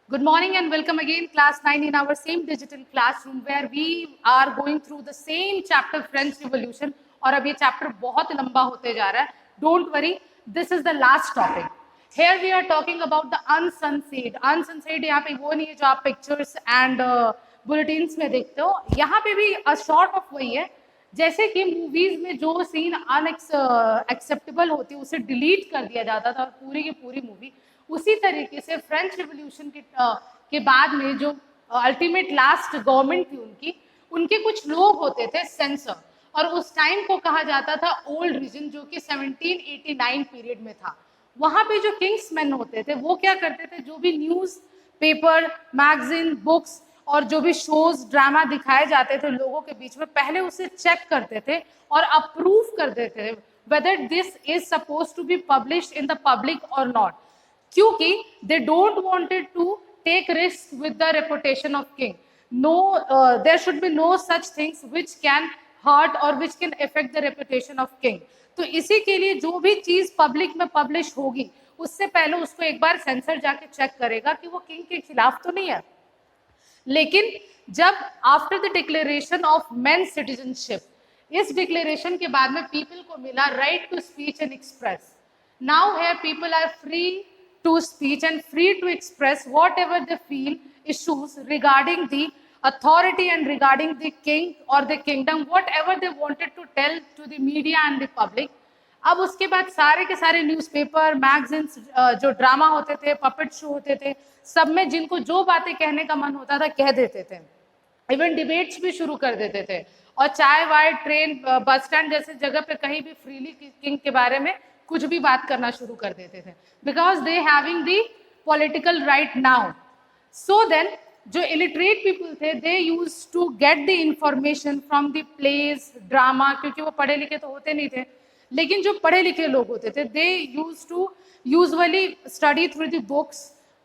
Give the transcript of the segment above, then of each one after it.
Good morning and welcome again, class 9 in our same digital classroom where we are going through the same chapter French Revolution. और अब ये chapter बहुत लंबा होते जा रहा है. Don't worry, this is the last topic. Here we are talking about the unsung seed. Unsung seed यहाँ पे वो नहीं है जो आप pictures and bulletins में देखते हो. यहाँ पे भी a sort of वही है. जैसे कि मूवीज में जो सीन अनएक्सेप्टेबल होती है उसे डिलीट कर दिया जाता था पूरी की पूरी मूवी, उसी तरीके से फ्रेंच रिवॉल्यूशन के बाद में जो अल्टीमेट लास्ट गवर्नमेंट थी उनके कुछ लोग होते थे सेंसर, और उस टाइम को कहा जाता था ओल्ड रीजन, जो कि 1789 पीरियड में था. वहां पे जो किंग्समैन होते थे वो क्या करते थे, जो भी न्यूज पेपर, मैगजीन, बुक्स और जो भी शोज ड्रामा दिखाए जाते थे लोगों के बीच में, पहले उसे चेक करते थे और अप्रूव कर देते थे whether this is suppose to be published in the public और नॉट, क्योंकि they don't wanted to take risk with the reputation of king. No, there should be no such things which can hurt और which can affect the reputation of king. तो इसी के लिए जो भी चीज पब्लिक में पब्लिश होगी उससे पहले उसको एक बार सेंसर जाके चेक करेगा कि वो किंग के खिलाफ तो नहीं है. लेकिन जब after the declaration of men citizenship, इस डिक्लेरेशन के बाद में पीपल को मिला right to speech and express. Now here people are free to speech and free to express whatever they feel issues regarding the authority and regarding the king or the kingdom, whatever they wanted to tell to the media and the public. अब उसके बाद सारे के सारे newspaper, magazines, जो drama होते थे, puppet show होते थे, सब में जिनको जो बातें कहने का मन होता था कह देते थे. इवन डिबेट्स भी शुरू कर देते थे, और चाय वाय, ट्रेन, बस स्टैंड जैसे जगह पे कहीं भी फ्रीली किंग के बारे में कुछ भी बात करना शुरू कर देते थे, because they having the political right now. So then जो इलिटरेट पीपल थे they use to get the information from the plays, drama, क्योंकि वो पढ़े लिखे तो होते नहीं थे. लेकिन जो पढ़े लिखे लोग होते थे they use to usually study through the books,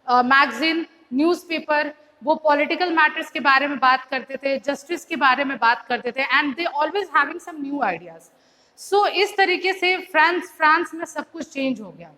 magazine, newspaper. वो पॉलिटिकल मैटर्स के बारे में बात करते थे, जस्टिस के बारे में बात करते थे, and they always having some new ideas. So इस तरीके से फ्रांस में सब कुछ चेंज हो गया.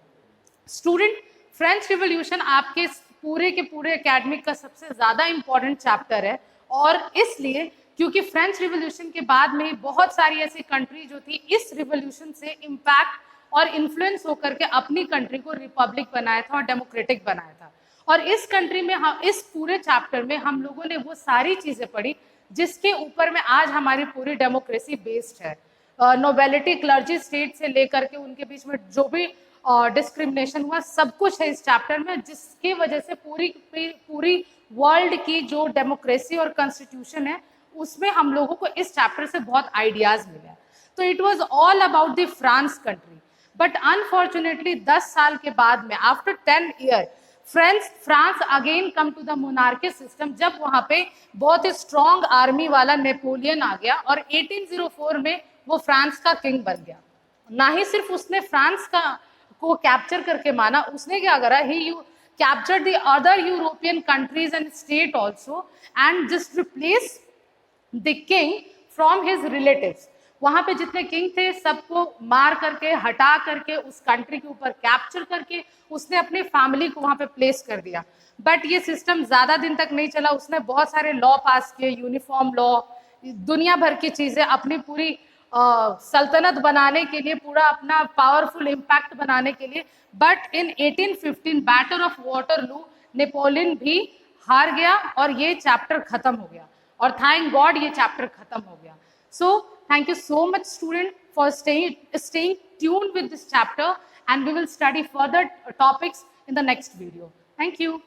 स्टूडेंट, फ्रेंच रिवॉल्यूशन आपके पूरे के पूरे एकेडमिक का सबसे ज्यादा इंपॉर्टेंट चैप्टर है, और इसलिए क्योंकि फ्रेंच रिवॉल्यूशन के बाद में बहुत सारी ऐसी कंट्री जो थी इस रिवॉल्यूशन से इम्पैक्ट और इन्फ्लुएंस होकर के अपनी कंट्री को रिपब्लिक बनाया था और डेमोक्रेटिक बनाया था. और इस कंट्री में हम इस पूरे चैप्टर में हम लोगों ने वो सारी चीजें पढ़ी जिसके ऊपर में आज हमारी पूरी डेमोक्रेसी बेस्ड है. नोबेलिटी, क्लर्जी, स्टेट से लेकर के उनके बीच में जो भी डिस्क्रिमिनेशन हुआ, सब कुछ है इस चैप्टर में, जिसकी वजह से पूरी वर्ल्ड की जो डेमोक्रेसी और कॉन्स्टिट्यूशन है उसमें हम लोगों को इस चैप्टर से बहुत आइडियाज मिले. तो it was all about the France country. But unfortunately 10 साल के बाद में, after 10 year, France again come to the monarchy system, जब वहां पे बहुत ही स्ट्रॉन्ग आर्मी वाला नेपोलियन आ गया और 1804 में वो फ्रांस का किंग बन गया. ना ही सिर्फ उसने फ्रांस को कैप्चर करके माना, उसने क्या करा, he captured the other European countries and state also and just replace the king from his relatives. वहां पे जितने किंग थे सबको मार करके, हटा करके, उस कंट्री के ऊपर कैप्चर करके उसने अपनी फैमिली को वहां पे प्लेस कर दिया. बट ये सिस्टम ज्यादा दिन तक नहीं चला. उसने बहुत सारे लॉ पास किए, यूनिफॉर्म लॉ, दुनिया भर की चीजें अपनी पूरी सल्तनत बनाने के लिए, पूरा अपना पावरफुल इम्पैक्ट बनाने के लिए. But in 1815 battle of Waterloo Napoleon भी हार गया और ये चैप्टर खत्म हो गया. और थैंक गॉड ये चैप्टर खत्म हो गया. सो thank you so much student for staying tuned with this chapter, and we will study further topics in the next video. Thank you.